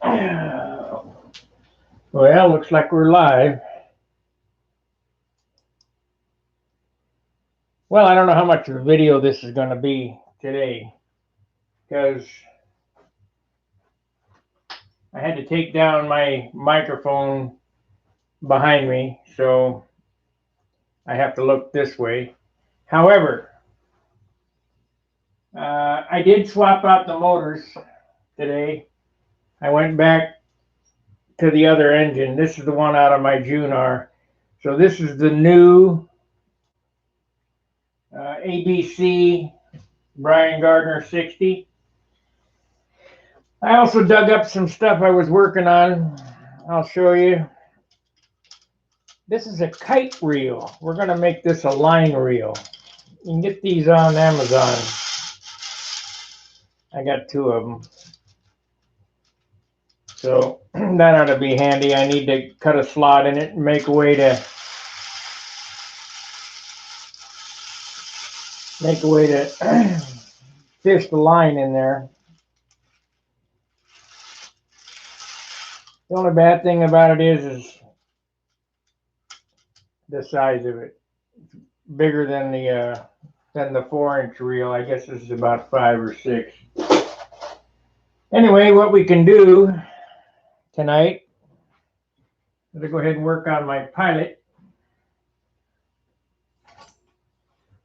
Well, looks like we're live. Well, I don't know how much of a video this is going to be today because I had to take down my microphone behind me, so I have to look this way. However, I did swap out the motors today. I went back to the other engine. This is the one out of my Junar. So this is the new ABC Brian Gardner 60. I also dug up some stuff I was working on. I'll show you. This is a kite reel. We're going to make this a line reel. You can get these on Amazon. I got 2 of them. So that ought to be handy. I need to cut a slot in it and make a way to fish the line in there. The only bad thing about it is the size of it. It's bigger than the 4-inch reel. I guess this is about 5 or 6. Anyway, what we can do tonight is go ahead and work on my pilot,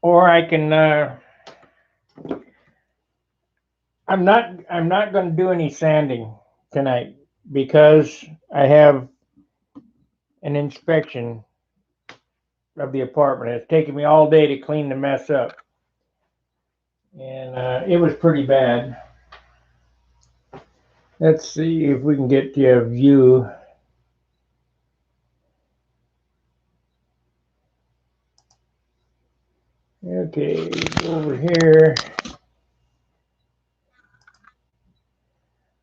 or I can. I'm not going to do any sanding tonight because I have an inspection of the apartment. It's taken me all day to clean the mess up, and it was pretty bad. Let's see if we can get to a view. Okay, over here.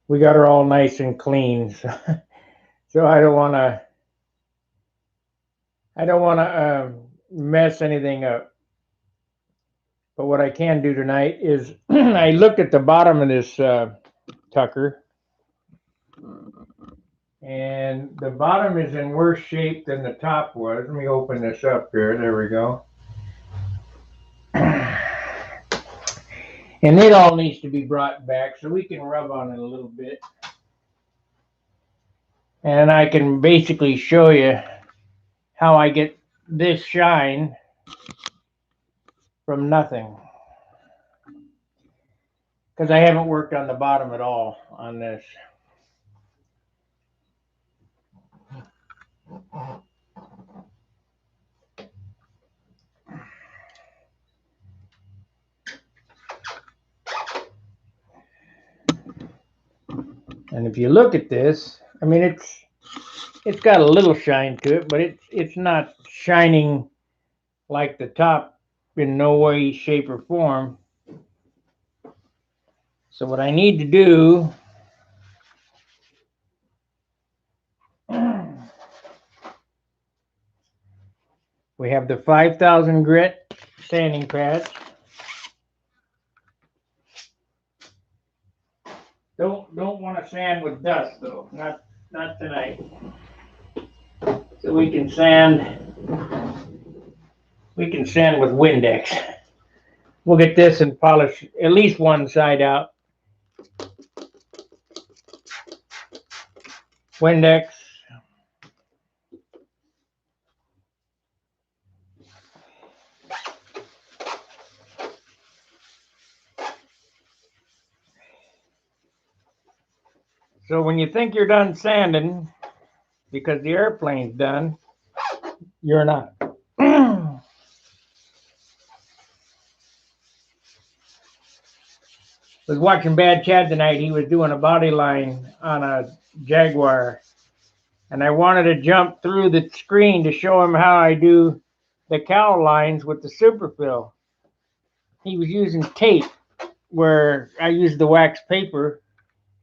We got her all nice and clean, so I don't want to mess anything up. But what I can do tonight is I looked at the bottom of this Tucker, and the bottom is in worse shape than the top was. Let me open this up here. There we go. And it all needs to be brought back so we can rub on it a little bit. And I can basically show you how I get this shine from nothing. Because I haven't worked on the bottom at all on this. And if you look at this, I mean, it's got a little shine to it, but it's not shining like the top in no way, shape, or form. So what I need to do, we have the 5,000 grit sanding pads. Don't want to sand with dust though, not tonight. So we can sand with Windex. We'll get this and polish at least one side out. Windex. So when you think you're done sanding, because the airplane's done, you're not. Was watching Bad Chad tonight. He was doing a body line on a Jaguar, and I wanted to jump through the screen to show him how I do the cowl lines with the superfill. He was using tape where I use the wax paper,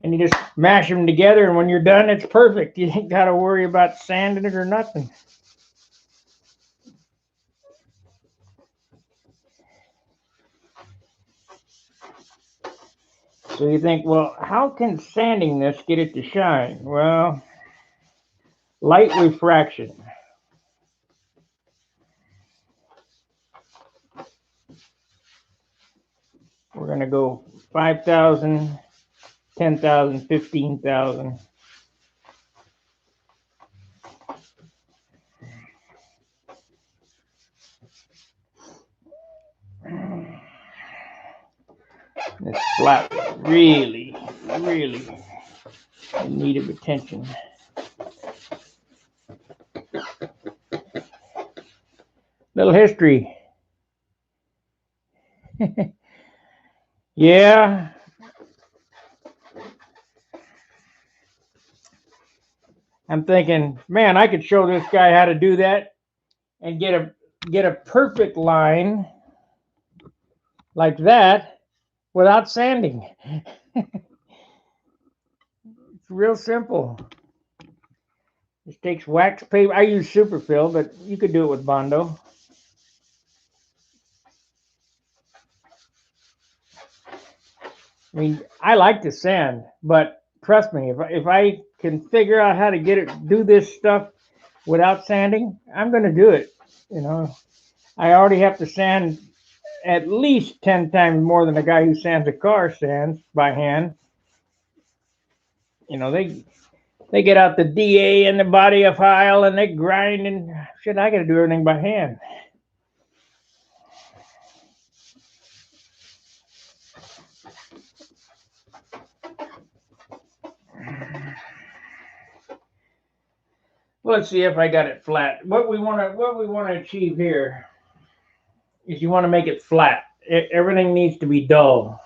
and you just mash them together, and when you're done, it's perfect. You ain't got to worry about sanding it or nothing. So you think, well, how can sanding this get it to shine? Well, light refraction. We're going to go 5,000, 10,000, 15,000. This flat really, really in need of attention. Little history. Yeah. I'm thinking, man, I could show this guy how to do that and get a perfect line like that without sanding. It's real simple. Just takes wax paper. I use Superfill, but you could do it with Bondo. I mean, I like to sand, but trust me, if I can figure out how to do this stuff without sanding, I'm going to do it. You know, I already have to sand at least 10 times more than a guy who sands a car sands by hand. You know, they get out the DA and the body of file and they grind and shit. I got to do everything by hand. Let's see if I got it flat. What we want to achieve here is you want to make it flat. Everything needs to be dull.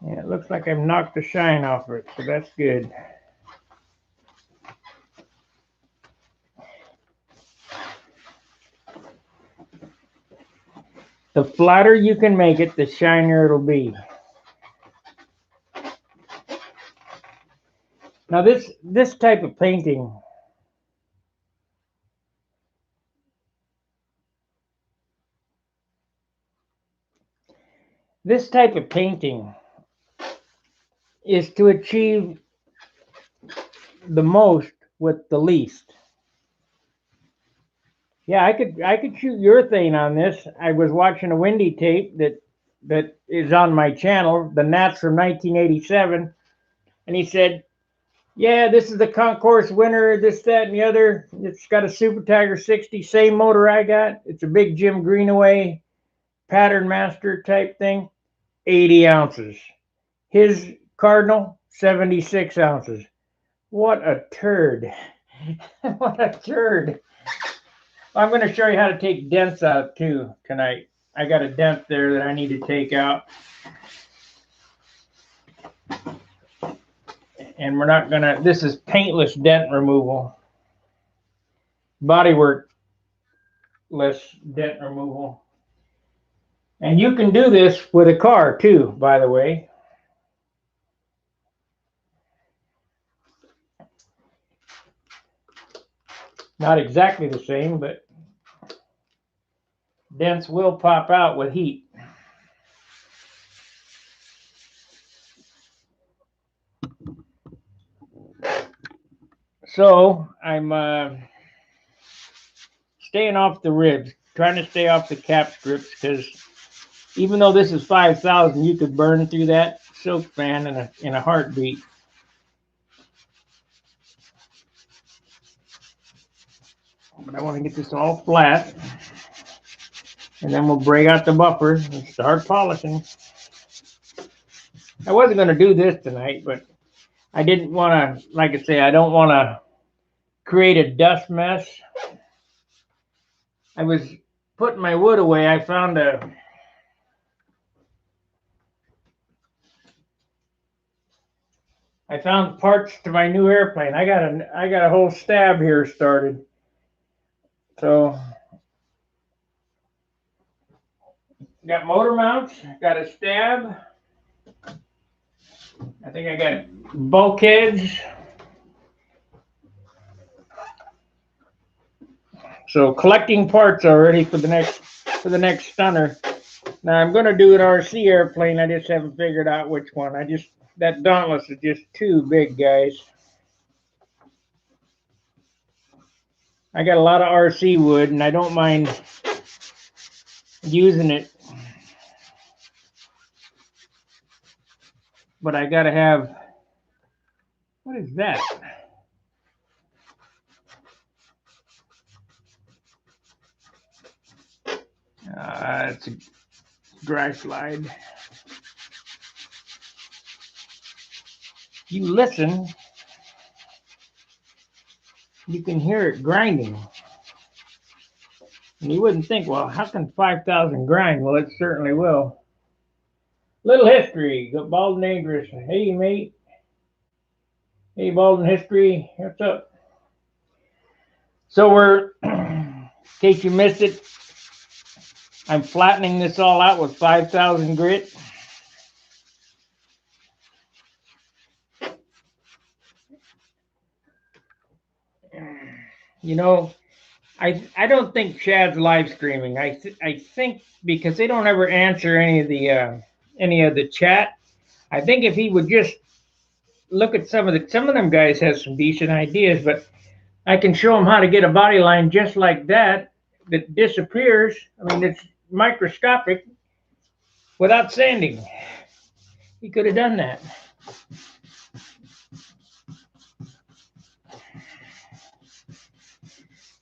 Yeah, it looks like I've knocked the shine off it, so that's good. The flatter you can make it, the shinier it'll be. Now this type of painting, is to achieve the most with the least. Yeah, I could shoot urethane on this. I was watching a Windy tape that is on my channel, the Nats from 1987, and he said, yeah, this is the concourse winner, this, that, and the other. It's got a Super Tiger 60, same motor I got. It's a big Jim Greenaway pattern master type thing, 80 ounces. His Cardinal, 76 ounces. What a turd. What a turd. I'm going to show you how to take dents out too tonight. I got a dent there that I need to take out. And we're not going to, this is paintless dent removal. Bodywork less dent removal. And you can do this with a car too, by the way. Not exactly the same, but dents will pop out with heat. So I'm staying off the ribs, trying to stay off the cap strips, because even though this is 5,000, you could burn through that silk fan in a heartbeat. But I want to get this all flat, and then we'll break out the buffer and start polishing. I wasn't going to do this tonight, but I didn't want to, like I say, I don't want to create a dust mess. I was putting my wood away. I found parts to my new airplane. I got a whole stab here started. So Got motor mounts, got a stab. I think I got bulkheads. So collecting parts already for the next stunner. Now I'm going to do an RC airplane. I just haven't figured out which one. That Dauntless is just too big, guys. I got a lot of RC wood, and I don't mind using it, but I got to have. What is that? It's a dry slide. You listen, you can hear it grinding. And you wouldn't think, well, how can 5,000 grind? Well, it certainly will. Little history. Bald Dangerous. Hey, mate. Hey, Bald History. What's up? So we're, in case you missed it, I'm flattening this all out with 5,000 grit. You know, I don't think Chad's live streaming. I think because they don't ever answer any of the chat. I think if he would just look at some of them guys have some decent ideas, but I can show him how to get a body line just like that disappears. I mean, it's microscopic without sanding. He could have done that.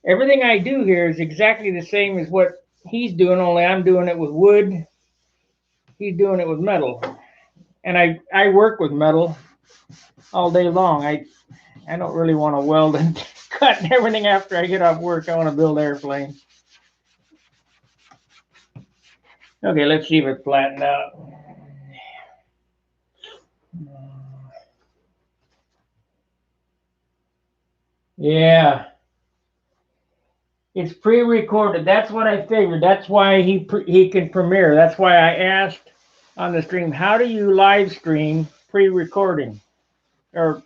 Everything I do here is exactly the same as what he's doing, only I'm doing it with wood. He's doing it with metal. And I work with metal all day long. I don't really want to weld and cut and everything after I get off work. I want to build airplanes. Okay, let's see if it's flattened out. Yeah. It's pre-recorded. That's what I figured. That's why he can premiere. That's why I asked on the stream, how do you live stream pre-recording or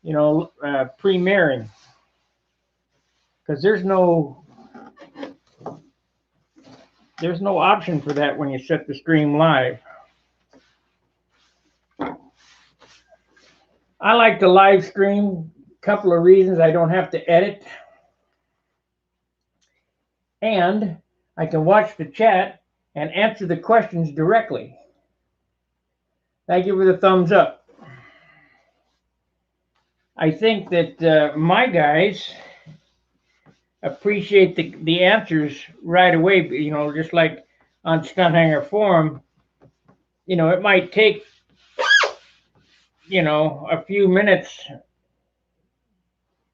premiering? Because there's no option for that when you set the stream live. I like to live stream. A couple of reasons. I don't have to edit. And I can watch the chat and answer the questions directly. Thank you for the thumbs up. I think that my guys appreciate the answers right away. You know, just like on Stunt Hanger Forum, you know, it might take, a few minutes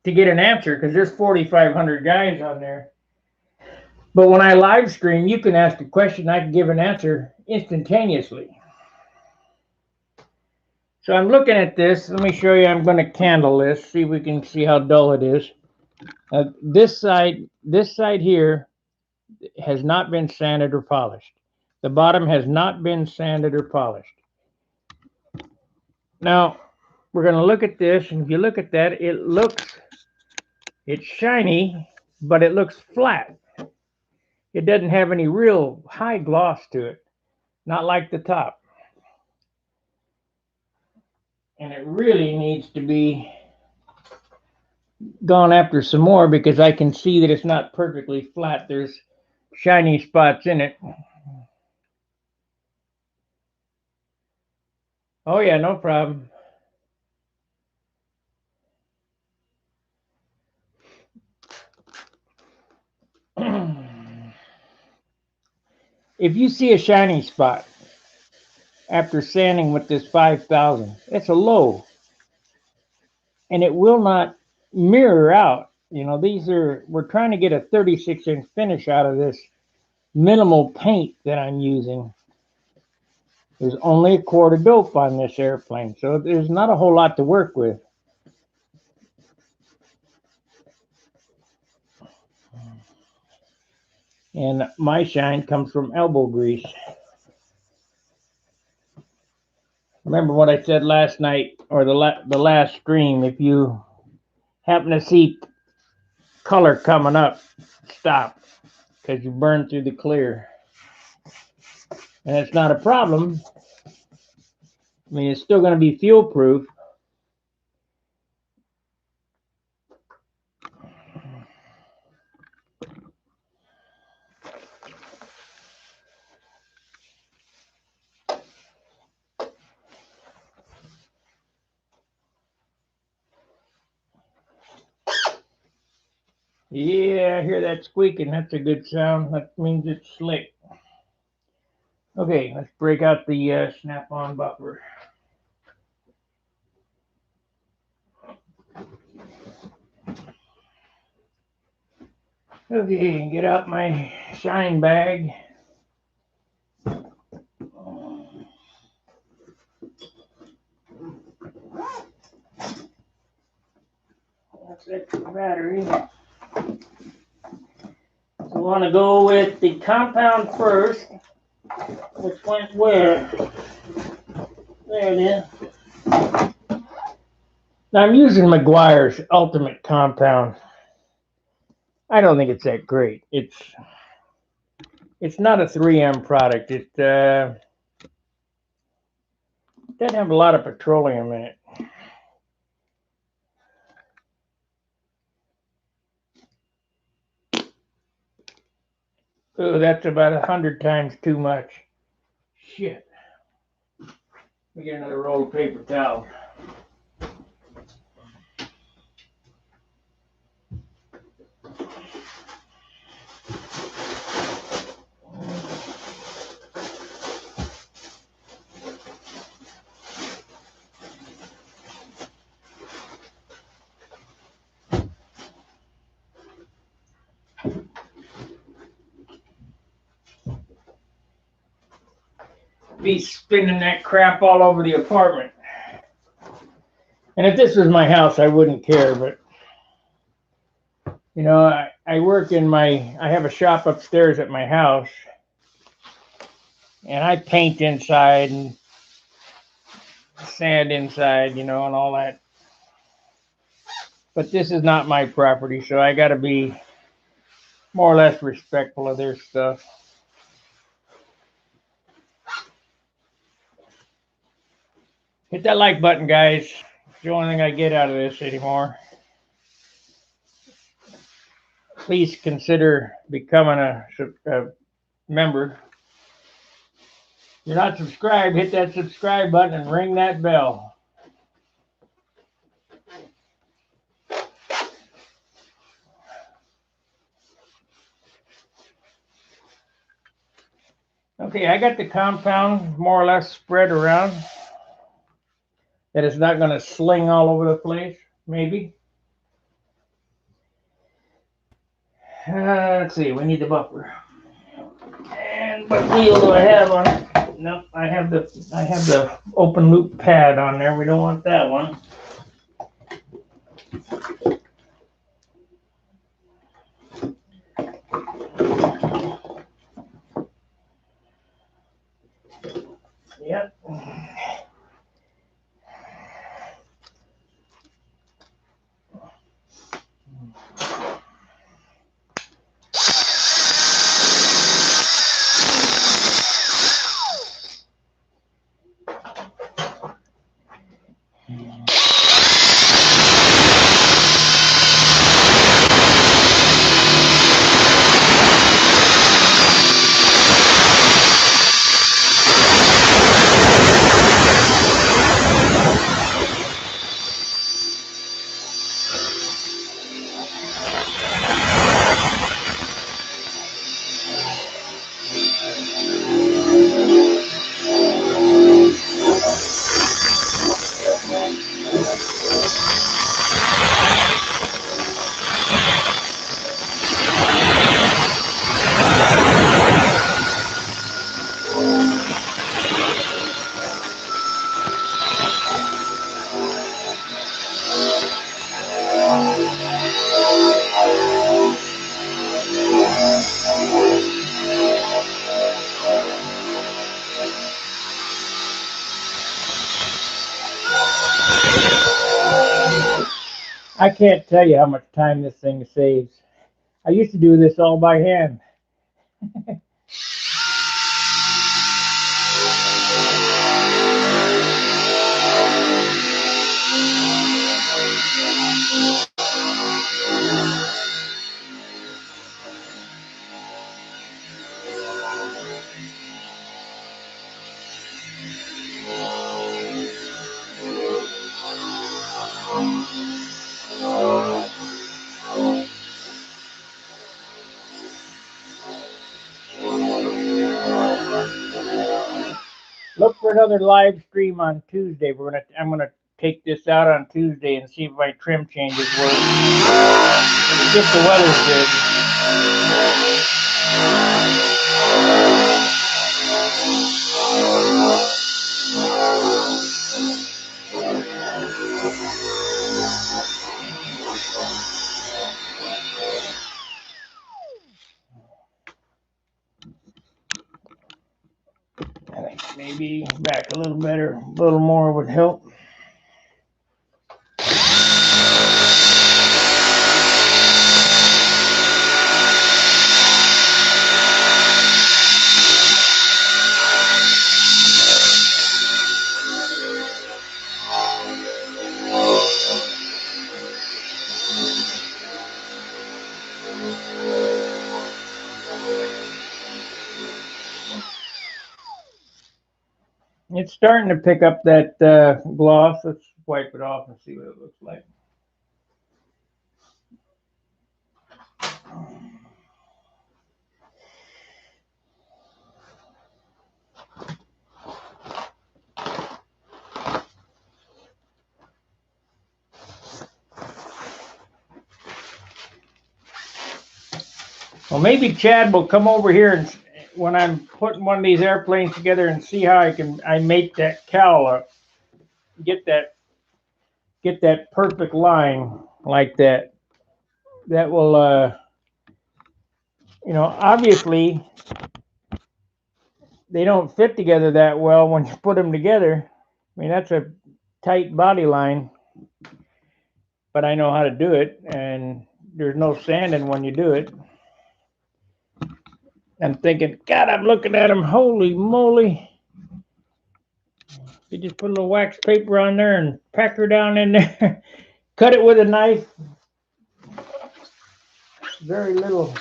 to get an answer because there's 4,500 guys on there. But when I live stream, you can ask a question, I can give an answer instantaneously. So I'm looking at this. Let me show you. I'm going to candle this, see if we can see how dull it is. This side here has not been sanded or polished. The bottom has not been sanded or polished. Now, we're going to look at this, and if you look at that, it's shiny, but it looks flat. It doesn't have any real high gloss to it, not like the top. And it really needs to be gone after some more because I can see that it's not perfectly flat. There's shiny spots in it. Oh yeah, no problem. If you see a shiny spot after sanding with this 5,000, it's a low. And it will not mirror out. You know, we're trying to get a 36-inch finish out of this minimal paint that I'm using. There's only a quart of dope on this airplane, so there's not a whole lot to work with. And my shine comes from elbow grease. Remember what I said last night, or the last stream, if you happen to see color coming up, stop, because you burn through the clear. And it's not a problem. I mean, it's still going to be fuel proof. Yeah, I hear that squeaking. That's a good sound. That means it's slick. Okay, let's break out the snap-on buffer. Okay, get out my shine bag. That's extra battery. So we want to go with the compound first, which went where? There it is. Now I'm using Mcguire's Ultimate Compound. I don't think it's that great. It's not a 3M product. It doesn't have a lot of petroleum in it. Oh, that's about 100 times too much. Shit. Let me get another roll of paper towel. Be spinning that crap all over the apartment. And if this was my house, I wouldn't care, but you know, I work in I have a shop upstairs at my house, and I paint inside and sand inside, you know, and all that. But this is not my property, so I got to be more or less respectful of their stuff. Hit that like button, guys. It's the only thing I get out of this anymore. Please consider becoming a member. If you're not subscribed, hit that subscribe button and ring that bell. Okay, I got the compound more or less spread around. That it's not going to sling all over the place, maybe. Let's see, we need the buffer. And what wheel do I have on it? No, I have the open loop pad on there. We don't want that one. Yep. I can't tell you how much time this thing saves. I used to do this all by hand. Look for another live stream on Tuesday. I'm gonna take this out on Tuesday and see if my trim changes work. If the weather's good. I think maybe back a little better, a little more would help. It's starting to pick up that gloss. Let's wipe it off and see what it looks like. Well, maybe Chad will come over here and when I'm putting one of these airplanes together and see how I make that cowl up, get that perfect line like that. That will, obviously they don't fit together that well when you put them together. I mean, that's a tight body line, but I know how to do it, and there's no sanding when you do it. I'm thinking, God, I'm looking at them. Holy moly. You just put a little wax paper on there and pack her down in there. Cut it with a knife. Very little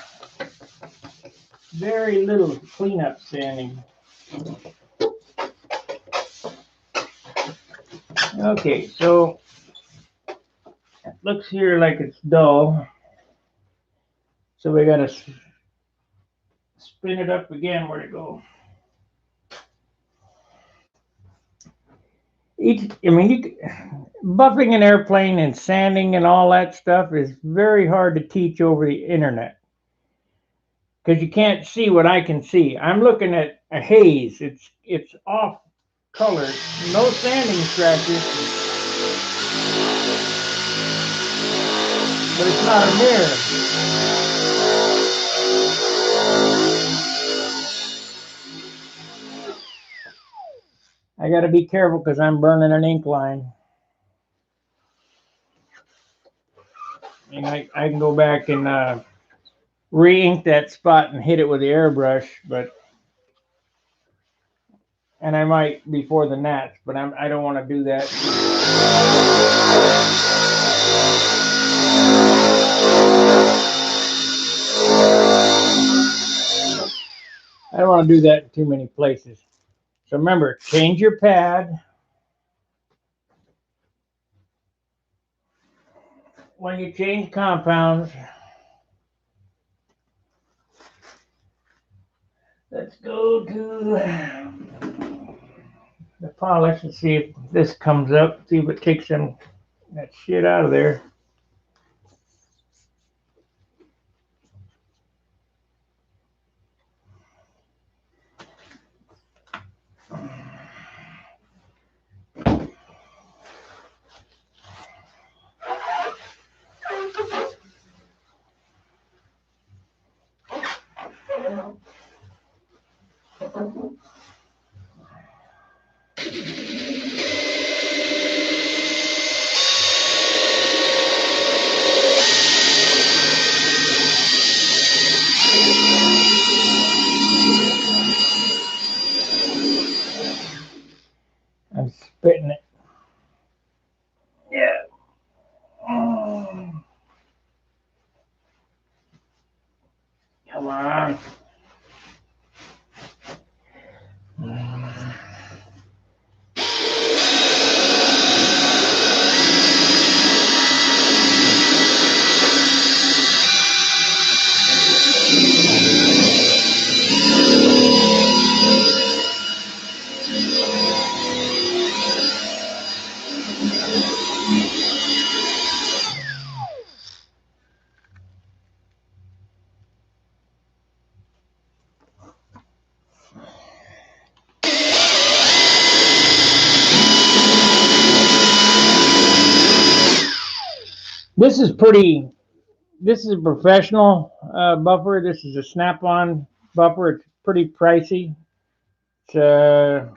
cleanup sanding. Okay, so it looks here like it's dull. So we got to spin it up again. Where'd it go? Buffing an airplane and sanding and all that stuff is very hard to teach over the internet because you can't see what I can see. I'm looking at a haze. It's off color, no sanding scratches, but it's not a mirror. I got to be careful because I'm burning an ink line. And I can go back and re-ink that spot and hit it with the airbrush, and I might before the gnats, but I don't want to do that. I don't want to do that in too many places. So remember, change your pad. When you change compounds, let's go to the polish and see if this comes up. See if it takes that shit out of there. hitting it. Yeah. Come on. This is pretty. This is a professional buffer. This is a snap-on buffer. It's pretty pricey. It's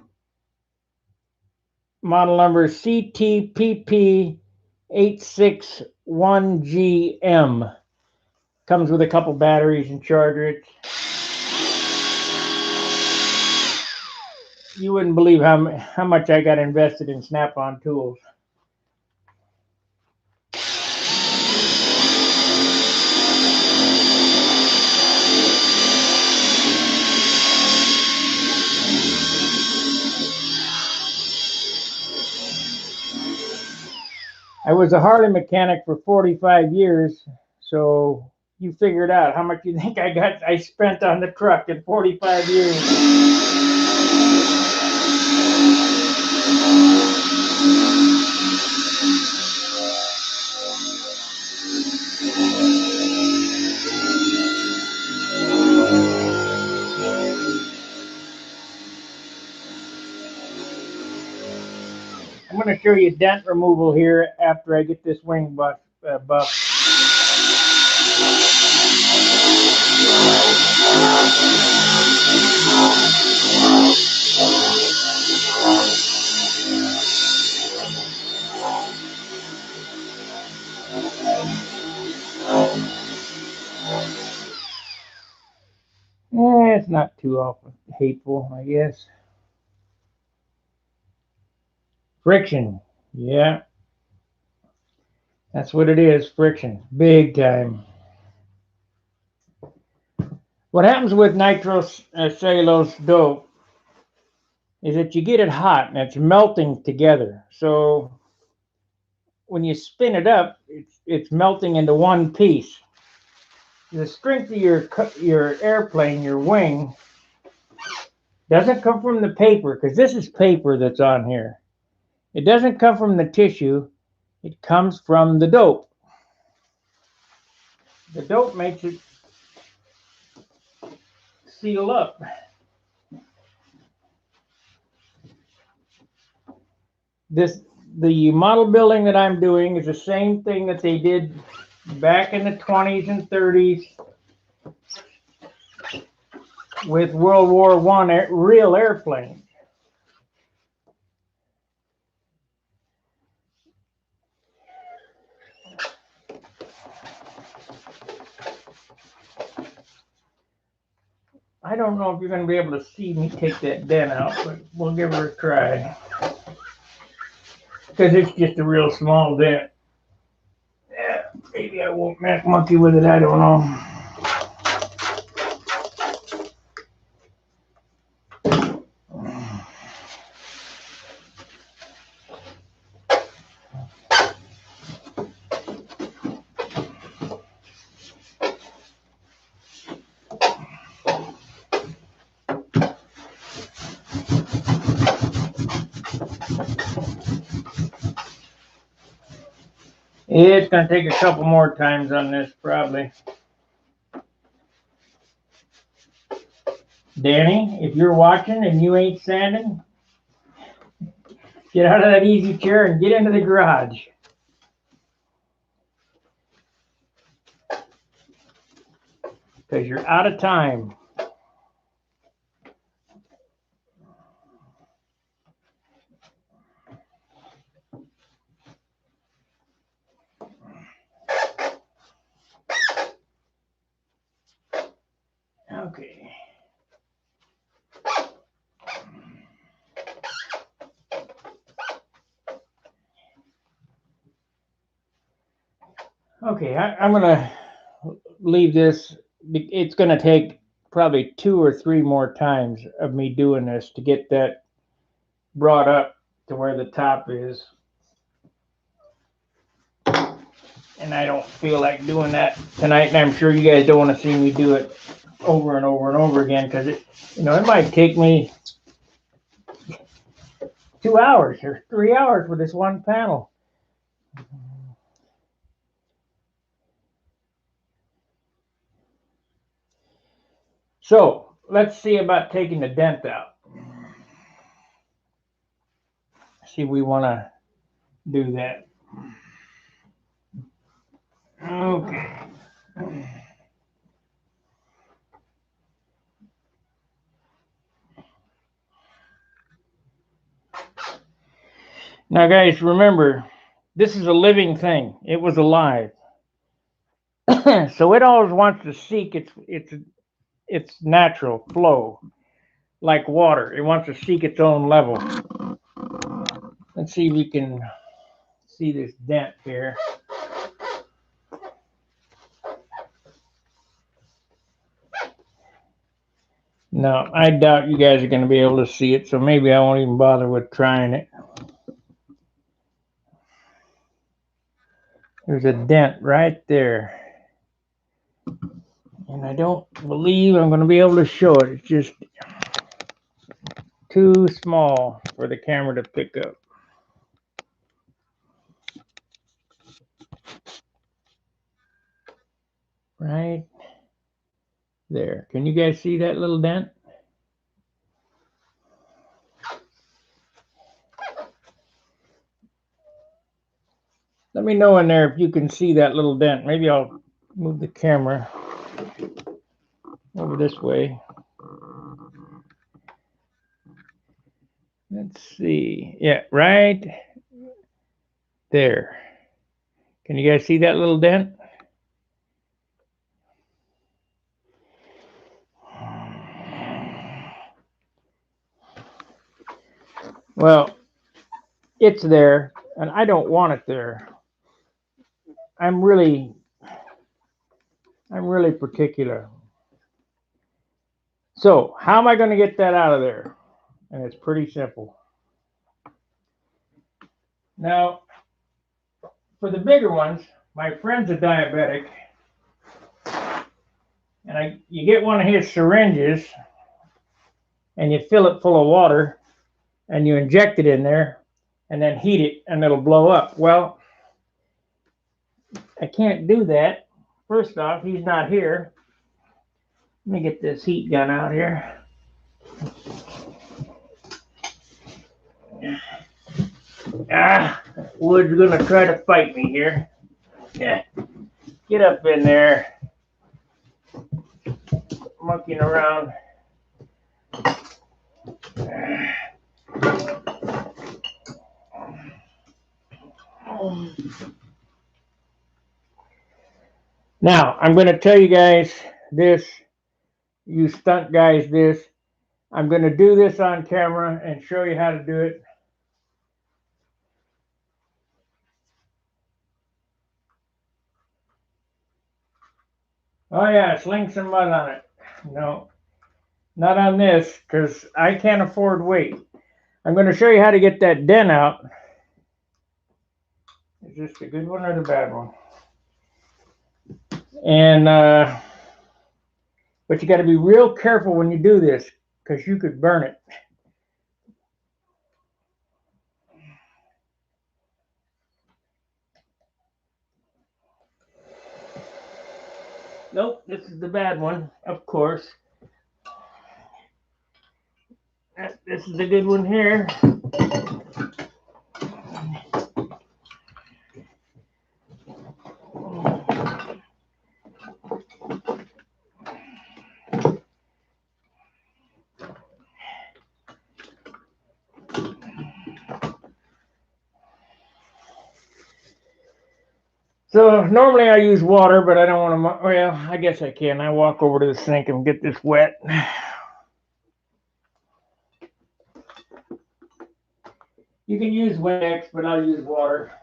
model number CTPP861GM. Comes with a couple batteries and chargers. You wouldn't believe how much I got invested in snap-on tools. I was a Harley mechanic for 45 years, so you figured out how much you think I spent on the truck in 45 years. I'm going to show you dent removal here after I get this wing buff. It's not too awful hateful, I guess. Friction. Yeah. That's what it is, friction. Big time. What happens with nitrocellulose dope is that you get it hot and it's melting together. So when you spin it up, it's melting into one piece. The strength of your airplane, your wing, doesn't come from the paper, because this is paper that's on here. It doesn't come from the tissue. It comes from the dope. The dope makes it seal up. The model building that I'm doing is the same thing that they did back in the 20s and 30s with World War I real airplanes. I don't know if you're going to be able to see me take that dent out, but we'll give her a try. Because it's just a real small dent. Yeah, maybe I won't monkey with it, I don't know. It's going to take a couple more times on this, probably. Danny, if you're watching and you ain't sanding, get out of that easy chair and get into the garage. Because you're out of time. Okay. Okay, I'm gonna leave this. It's gonna take probably 2 or 3 more times of me doing this to get that brought up to where the top is. And I don't feel like doing that tonight, and I'm sure you guys don't want to see me do it over and over and over again, because it might take me 2 hours or 3 hours with this one panel. So let's see about taking the dent out. See if we want to do that. Okay. Now, guys, remember, this is a living thing. It was alive. So it always wants to seek its natural flow, like water. It wants to seek its own level. Let's see if we can see this dent here. No, I doubt you guys are going to be able to see it, so maybe I won't even bother with trying it. There's a dent right there. And I don't believe I'm going to be able to show it. It's just too small for the camera to pick up. Right there. Can you guys see that little dent? Let me know in there if you can see that little dent. Maybe I'll move the camera over this way. Let's see. Yeah, right there. Can you guys see that little dent? Well, it's there, and I don't want it there. I'm really particular. So, how am I going to get that out of there? And it's pretty simple. Now, for the bigger ones, my friend's a diabetic, and you get one of his syringes, and you fill it full of water, and you inject it in there, and then heat it, and it'll blow up. Well, I can't do that. First off, he's not here. Let me get this heat gun out here. Wood's gonna try to fight me here. Yeah, get up in there, monkeying around. Now, I'm going to tell you guys this, you stunt guys this. I'm going to do this on camera and show you how to do it. Oh yeah, sling some mud on it. No, not on this, because I can't afford weight. I'm going to show you how to get that dent out. Is this the good one or the bad one? And but you got to be real careful when you do this, because you could burn it. Nope, this is the bad one, of course. This is the good one here. So normally I use water, but I don't want to, well, I guess I can. I walk over to the sink and get this wet. You can use Windex, but I'll use water.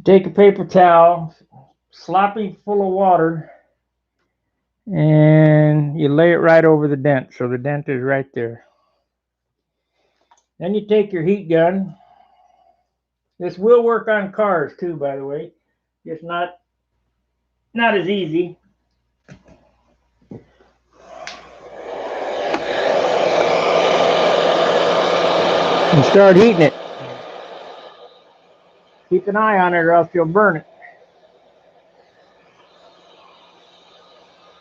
Take a paper towel, sloppy full of water, and you lay it right over the dent, so the dent is right there. Then you take your heat gun. This will work on cars too, by the way. Just not as easy. And start heating it. Keep an eye on it or else you'll burn it.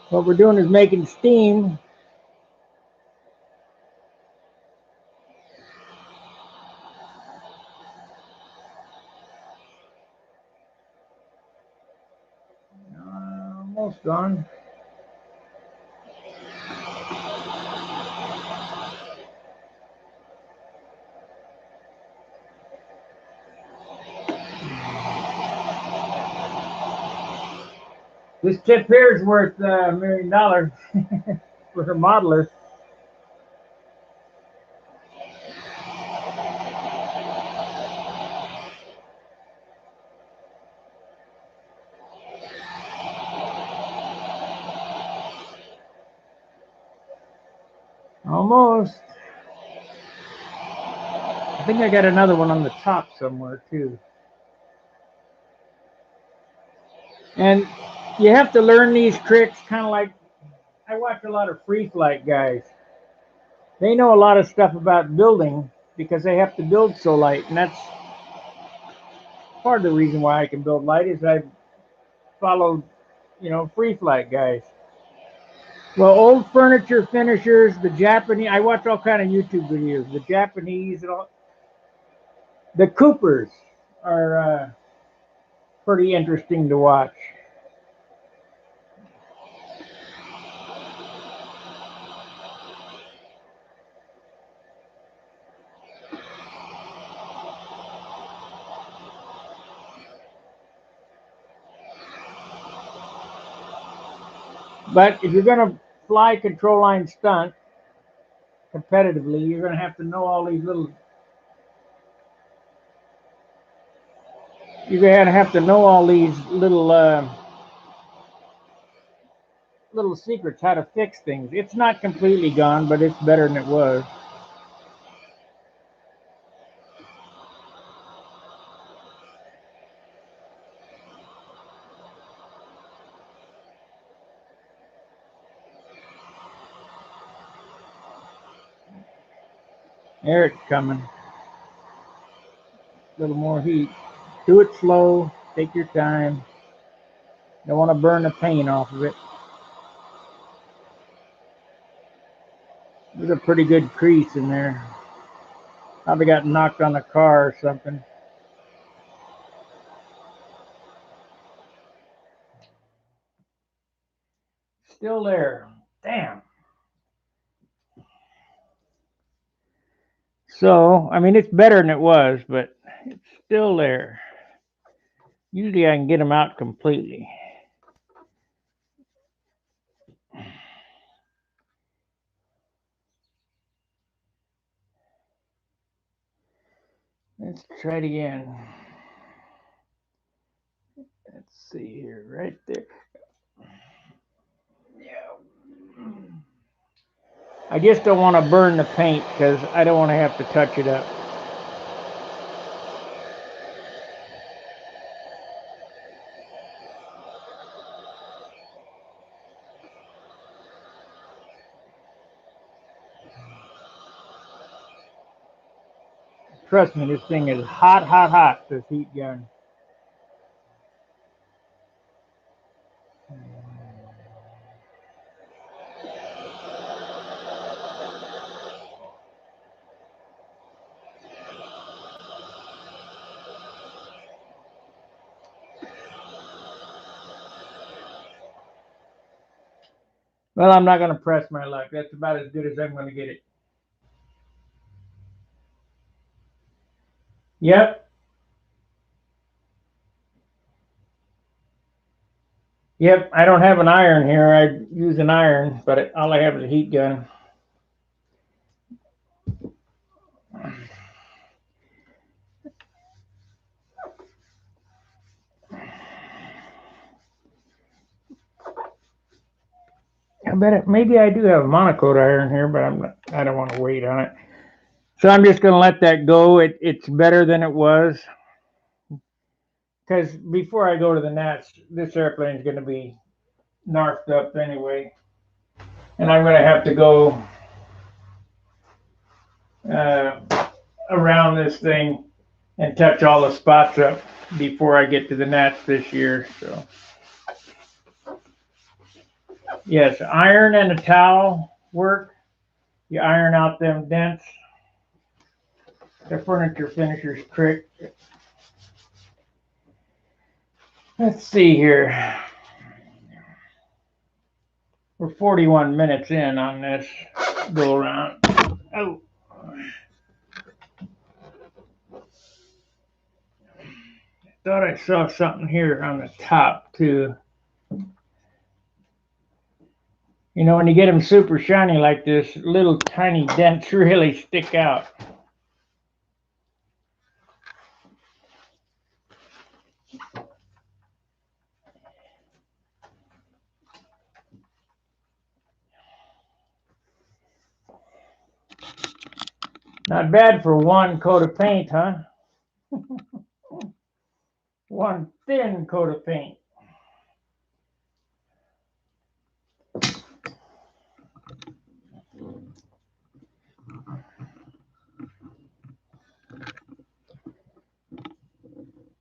What we're doing is making steam. Almost gone. This tip here is worth $1 million for her modeler. Almost. I think I got another one on the top somewhere too. And you have to learn these tricks kind of like, I watch a lot of free flight guys. They know a lot of stuff about building because they have to build so light. And that's part of the reason why I can build light is I've followed, free flight guys. Well, old furniture finishers, the Japanese, I watch all kind of YouTube videos. The Japanese and all. The Coopers are pretty interesting to watch. But if you're going to fly control line stunt competitively, you're going to have to know all these little. You're going to have to know all these little secrets how to fix things. It's not completely gone, but it's better than it was. There it's coming. A little more heat. Do it slow. Take your time. Don't want to burn the paint off of it. There's a pretty good crease in there. Probably got knocked on a car or something. Still there. Damn. So, I mean, it's better than it was, but it's still there. Usually I can get them out completely. Let's try it again. Let's see here, right there. Yeah. I just don't want to burn the paint because I don't want to have to touch it up. Trust me, this thing is hot, hot, hot, this heat gun. Well, I'm not going to press my luck. That's about as good as I'm going to get it. Yep. Yep, I don't have an iron here. I use an iron, but all I have is a heat gun. I bet maybe I do have a monocoat iron here, but I don't want to wait on it. So I'm just going to let that go. It's better than it was. Because before I go to the Nats, this airplane is going to be narfed up anyway. And I'm going to have to go around this thing and touch all the spots up before I get to the Nats this year. So yes, iron and a towel work. You iron out them dents. The furniture finisher's trick. Let's see here. We're 41 minutes in on this go around. Oh. Thought I saw something here on the top too. You know, when you get them super shiny like this, little tiny dents really stick out. Not bad for one coat of paint, huh? One thin coat of paint.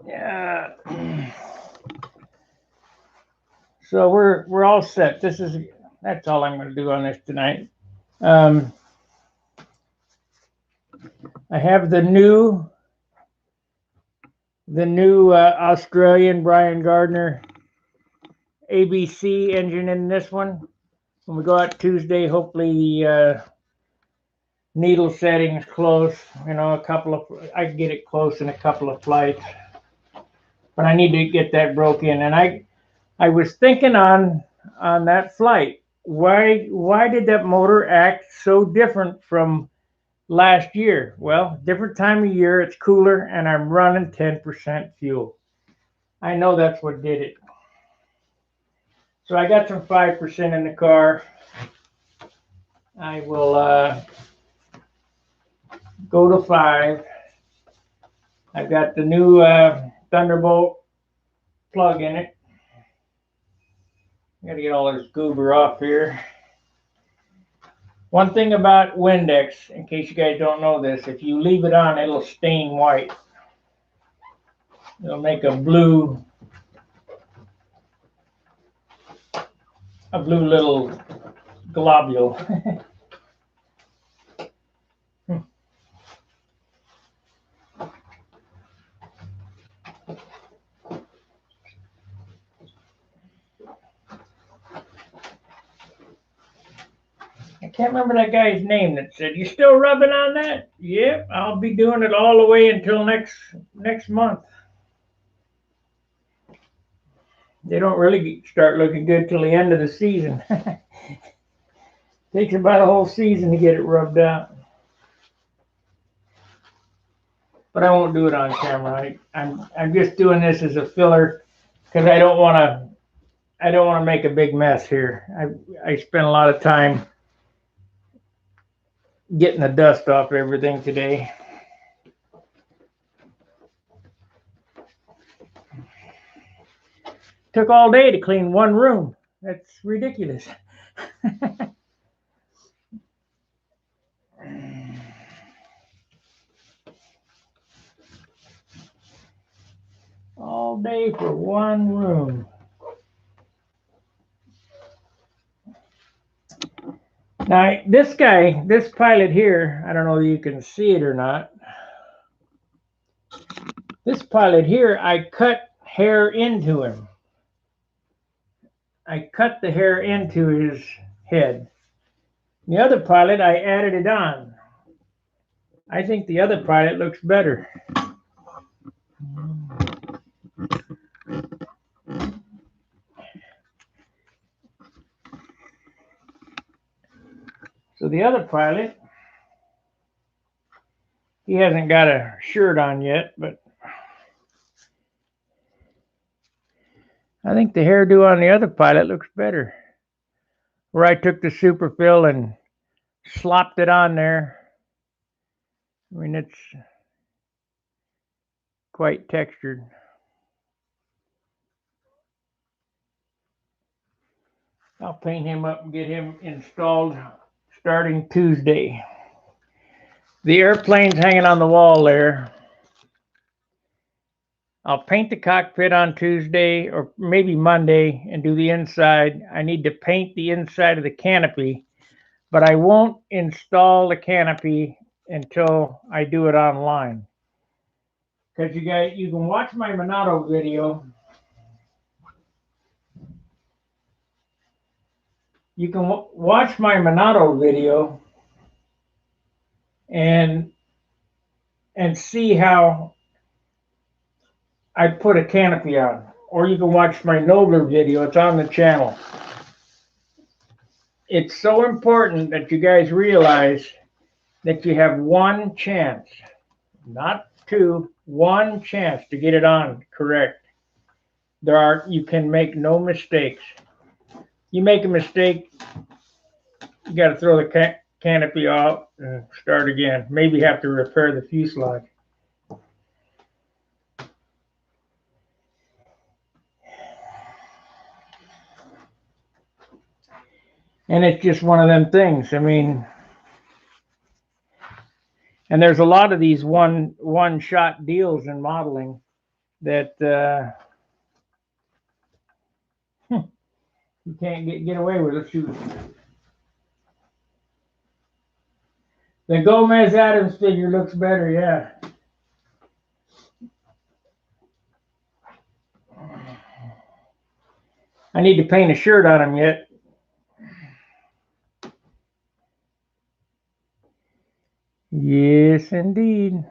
Yeah. So we're all set. That's all I'm going to do on this tonight. I have the new Australian Brian Gardner ABC engine in this one. When we go out Tuesday, hopefully the needle setting is close. You know, I can get it close in a couple of flights, but I need to get that broke in. And I was thinking on that flight, why did that motor act so different from last year? Well, different time of year, it's cooler, and I'm running 10% fuel. I know that's what did it. So I got some 5% in the car. I will go to 5. I've got the new Thunderbolt plug in it. Got to get all this goober off here. One thing about Windex, in case you guys don't know this, if you leave it on, it'll stain white. It'll make a blue little globule. I can't remember that guy's name that said, "You still rubbing on that?" Yep, I'll be doing it all the way until next month. They don't really start looking good till the end of the season. Takes about a whole season to get it rubbed out. But I won't do it on camera. I'm just doing this as a filler because I don't want to make a big mess here. I spent a lot of time getting the dust off everything today. Took all day to clean one room. That's ridiculous. All day for one room. Now, this pilot here, I don't know if you can see it or not. This pilot here, I cut hair into him. I cut the hair into his head. The other pilot, I added it on. I think the other pilot looks better. So the other pilot, he hasn't got a shirt on yet, but I think the hairdo on the other pilot looks better. Where I took the superfill and slopped it on there. I mean, it's quite textured. I'll paint him up and get him installed starting Tuesday. The airplane's hanging on the wall there. I'll paint the cockpit on Tuesday or maybe Monday and do the inside. I need to paint the inside of the canopy, but I won't install the canopy until I do it online. Because you can watch my Monado video. You can watch my Monado video and see how I put a canopy on. Or you can watch my Nobler video. It's on the channel. It's so important that you guys realize that you have one chance, not two, one chance to get it on correct. You can make no mistakes. You make a mistake, you got to throw the canopy off and start again. Maybe have to repair the fuselage. And it's just one of them things. I mean, and there's a lot of these one shot deals in modeling that you can't get away with it. Shoot. The Gomez Adams figure looks better, yeah. I need to paint a shirt on him yet. Yes, indeed.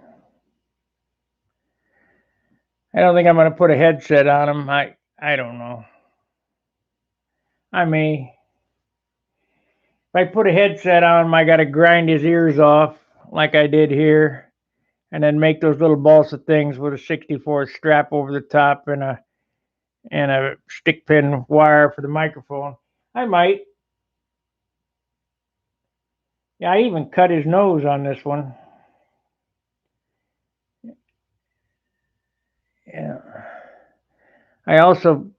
I don't think I'm going to put a headset on him. I don't know. I may. If I put a headset on him, I got to grind his ears off like I did here, and then make those little balsa things with a 64 strap over the top and a stick pin wire for the microphone. I might. Yeah, I even cut his nose on this one. Yeah. I also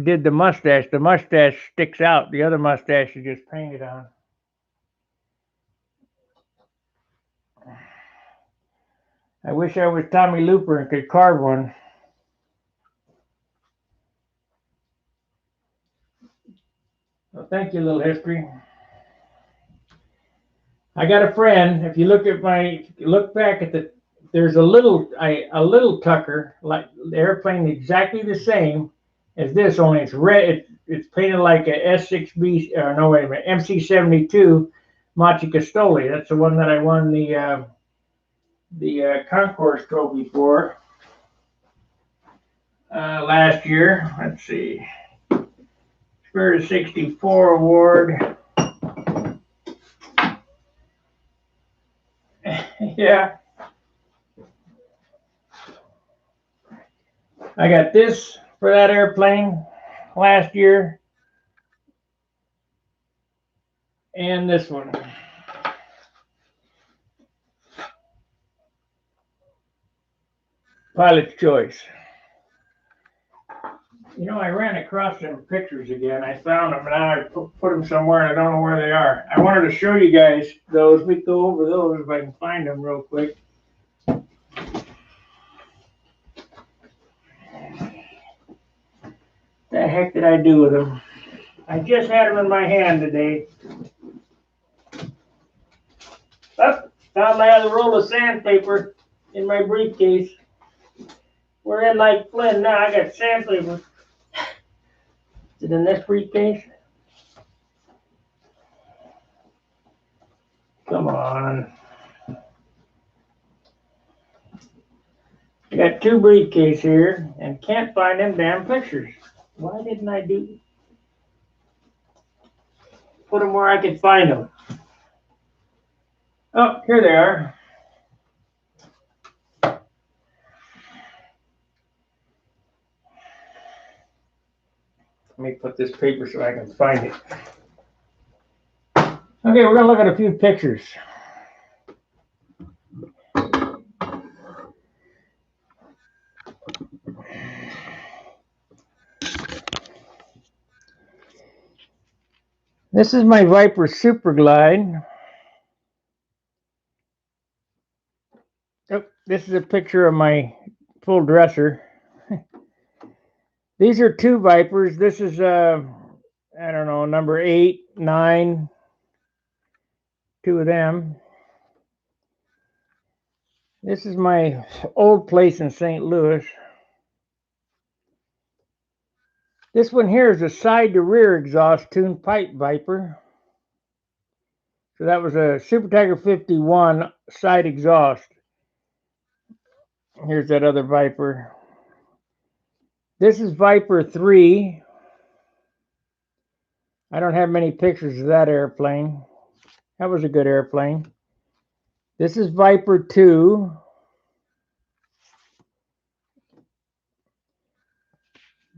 did the mustache. The mustache sticks out. The other mustache is just painted on. I wish I was Tommy Looper and could carve one. Well, thank you, Little History. I got a friend. If you look back at there's a little Tucker, like the airplane exactly the same as this, only it's red. It's painted like a S6B. No, wait a minute, MC-72 Monte-Castoli. That's the one that I won the Concourse Trophy for last year. Let's see, Spirit of 64 award. Yeah. I got this for that airplane last year. And this one. Pilot's choice. You know, I ran across some pictures again. I found them, and now I put them somewhere, and I don't know where they are. I wanted to show you guys those. We go over those if I can find them real quick. The heck did I do with them? I just had them in my hand today. Oh, found my other roll of sandpaper in my briefcase. We're in like Flynn now. I got sandpaper. Is it in this briefcase? Come on. I got two briefcases here and can't find them damn pictures. Why didn't I put them where I could find them? Oh, here they are. Let me put this paper so I can find it. Okay, we're going to look at a few pictures. This is my Viper Super Glide. Oh, this is a picture of my full dresser. These are two Vipers. This is, I don't know, number 8, 9, two of them. This is my old place in St. Louis. This one here is a side to rear exhaust tuned pipe Viper. So that was a Super Tiger 51 side exhaust. Here's that other Viper. This is Viper 3. I don't have many pictures of that airplane. That was a good airplane. This is Viper 2.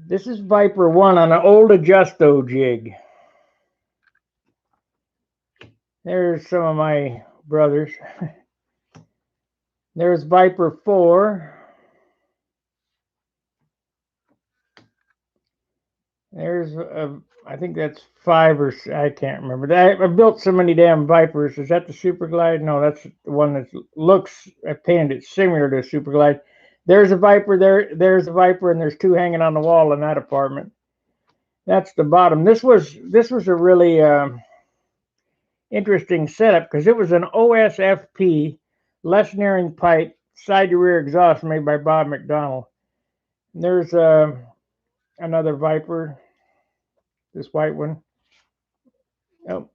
This is Viper 1 on an old Adjusto jig. There's some of my brothers. There's Viper 4. There's, I think that's 5 or I can't remember. I built so many damn Vipers. Is that the Super Glide? No, that's the one that looks, I painted it similar to a Super Glide. There's a Viper, there's a Viper, and there's two hanging on the wall in that apartment. That's the bottom. This was a really interesting setup because it was an OSFP, less nearing pipe, side to rear exhaust made by Bob McDonald. There's another Viper, this white one. Oh,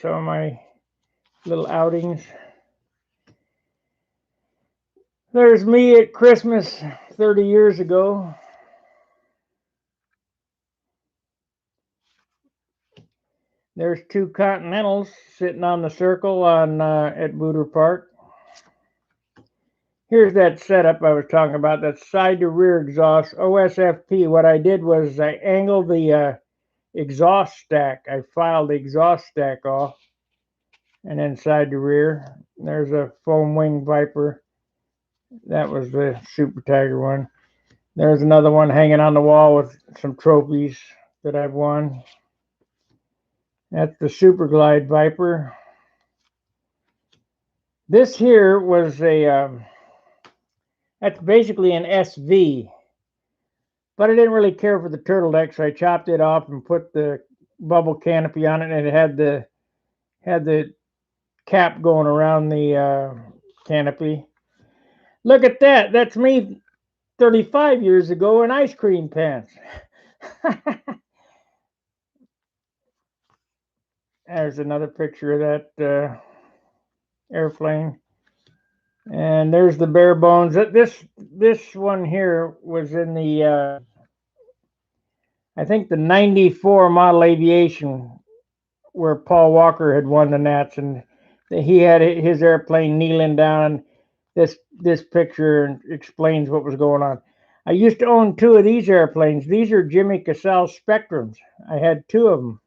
some of my little outings. There's me at Christmas 30 years ago. There's two Continentals sitting on the circle on at Booter Park. Here's that setup I was talking about, that side to rear exhaust, OSFP. What I did was I angled the exhaust stack. I filed the exhaust stack off, and then side to rear. There's a foam wing Viper. That was the Super Tiger one. There's another one hanging on the wall with some trophies that I've won. That's the Super Glide Viper. This here was that's basically an SV, but I didn't really care for the turtleneck, so I chopped it off and put the bubble canopy on it, and it had the cap going around the canopy. Look at that. That's me 35 years ago in ice cream pants. There's another picture of that airplane. And there's the bare bones. This one here was in the I think the 94 model aviation where Paul Walker had won the Nats, and he had his airplane kneeling down. This picture explains what was going on. I used to own two of these airplanes. These are Jimmy Casale Spectrums. I had two of them.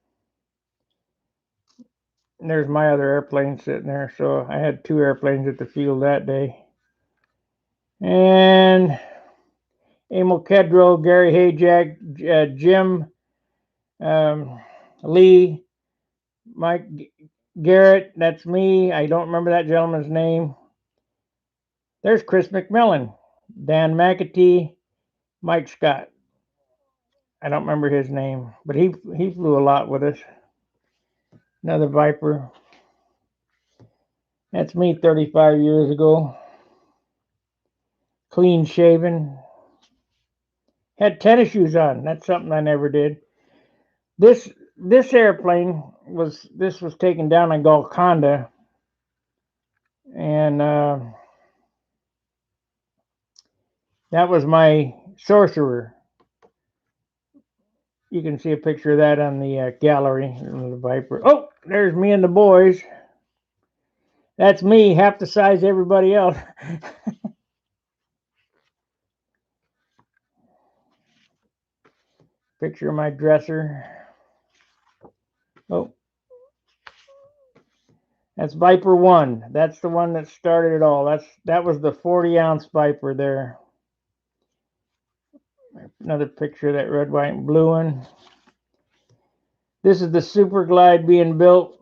And there's my other airplane sitting there. So I had two airplanes at the field that day. And Emil Kedro, Gary Hayjack, Jim Lee, Mike Garrett, that's me. I don't remember that gentleman's name. There's Chris McMillan, Dan McAtee, Mike Scott. I don't remember his name, but he flew a lot with us. Another Viper. That's me 35 years ago. Clean shaven. Had tennis shoes on. That's something I never did. This airplane was taken down in Golconda, and that was my Sorcerer. You can see a picture of that on the gallery. The Viper. Oh, there's me and the boys. That's me, half the size of everybody else. Picture of my dresser. Oh, that's Viper 1. That's the one that started it all. That was the 40-ounce Viper there. Another picture of that red, white, and blue one. This is the Super Glide being built.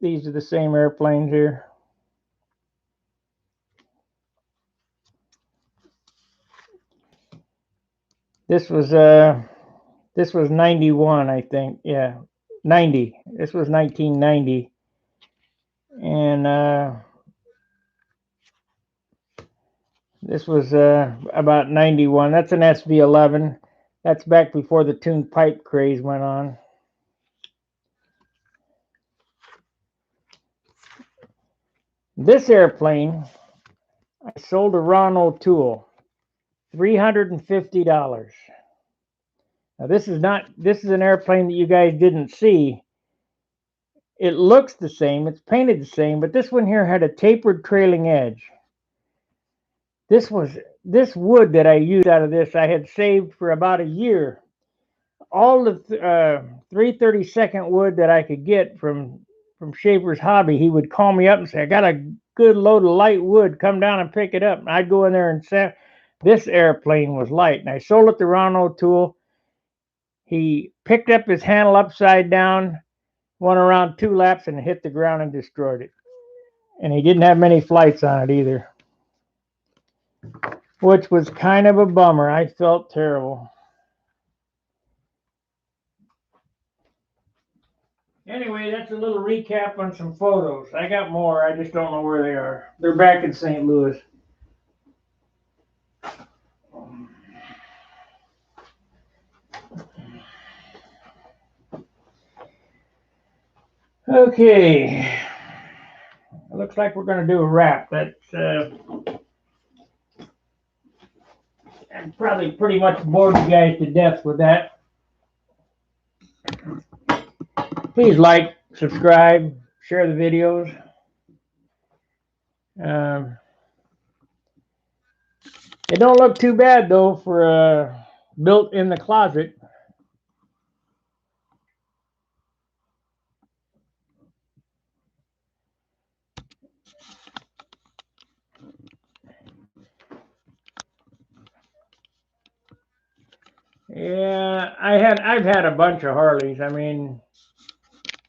These are the same airplanes here. This was 91, I think. Yeah, 90. This was 1990. And this was about 91. That's an SV11. That's back before the tuned pipe craze went on. This airplane, I sold to Ron O'Toole, $350. Now this is an airplane that you guys didn't see. It looks the same, it's painted the same, but this one here had a tapered trailing edge. This wood that I used out of this, I had saved for about a year. All the 332nd wood that I could get from Schaefer's Hobby, he would call me up and say, I got a good load of light wood, come down and pick it up. And I'd go in there and say, this airplane was light. And I sold it to Ron O'Toole. He picked up his handle upside down, went around 2 laps and hit the ground and destroyed it. And he didn't have many flights on it either, which was kind of a bummer. I felt terrible. Anyway, that's a little recap on some photos. I got more. I just don't know where they are. They're back in St. Louis. Okay. It looks like we're going to do a wrap. I'm probably pretty much bored you guys to death with that. Please like, subscribe, share the videos. It don't look too bad though for built in the closet. Yeah, I've had a bunch of Harleys. I mean,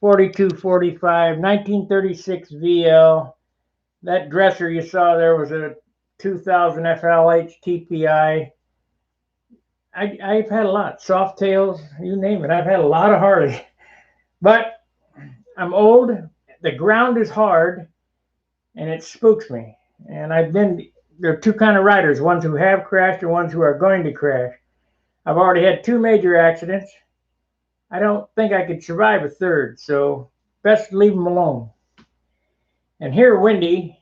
42, 45, 1936 VL. That dresser you saw there was a 2000 FLH TPI. I've had a lot. Soft tails, you name it. I've had a lot of Harley. But I'm old. The ground is hard, and it spooks me. And there are 2 kind of riders, ones who have crashed and ones who are going to crash. I've already had 2 major accidents. I don't think I could survive a third, so best leave them alone. And here, Wendy.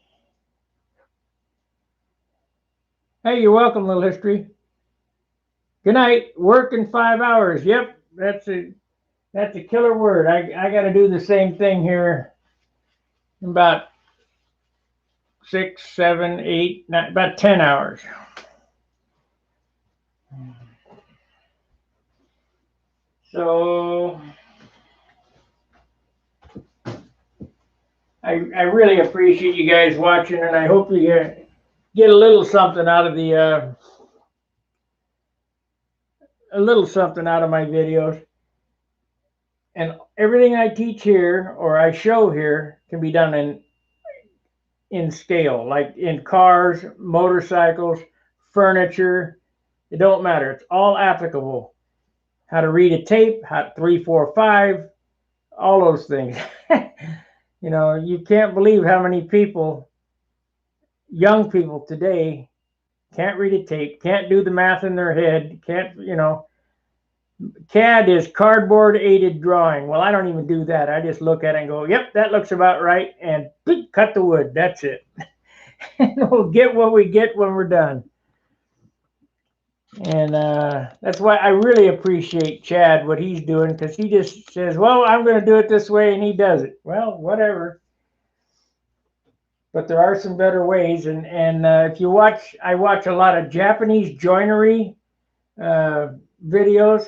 Hey, you're welcome, little history. Good night. Work in 5 hours. Yep, that's a killer word. I got to do the same thing here in about 6, 7, 8, 9, about 10 hours. So I really appreciate you guys watching, and I hope you get a little something out of my videos. And everything I teach here or I show here can be done in scale, like in cars, motorcycles, furniture. It don't matter. It's all applicable. How to read a tape, 3, 4, 5, all those things. You know, you can't believe how many people, young people today, can't read a tape, can't do the math in their head, can't, CAD is cardboard aided drawing. Well, I don't even do that. I just look at it and go, yep, that looks about right, and cut the wood. That's it. And we'll get what we get when we're done. And that's why I really appreciate Chad, what he's doing, because he just says, well, I'm going to do it this way, and he does it. Well, whatever. but there are some better ways. And if you watch, I watch a lot of Japanese joinery videos.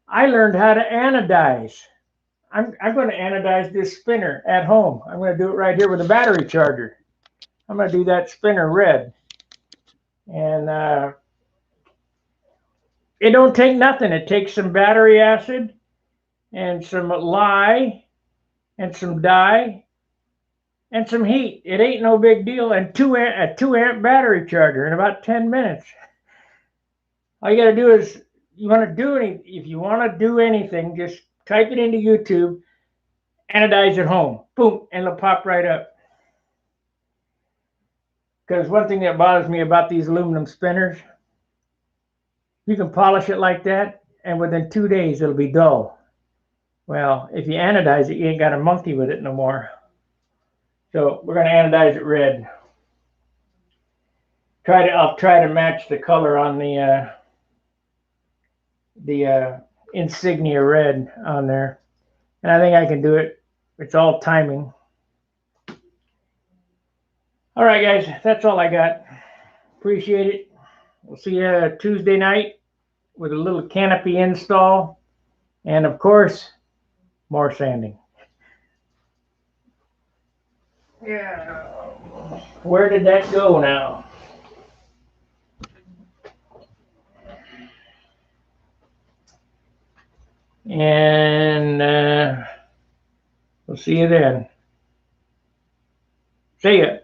I learned how to anodize. I'm going to anodize this spinner at home. I'm going to do it right here with a battery charger. I'm going to do that spinner red. And it don't take nothing. It takes some battery acid and some lye and some dye and some heat. It ain't no big deal. And a 2 amp battery charger in about 10 minutes. All you got to do is, if you want to do anything, just type it into YouTube, anodize at home. Boom, and it'll pop right up. Because one thing that bothers me about these aluminum spinners, you can polish it like that, and within 2 days it'll be dull. Well, if you anodize it, you ain't got to monkey with it no more. So we're going to anodize it red. I'll try to match the color on the insignia red on there, and I think I can do it. It's all timing. All right, guys, that's all I got. Appreciate it. We'll see you Tuesday night with a little canopy install, and of course, more sanding. Yeah. Where did that go now? And we'll see you then. See ya.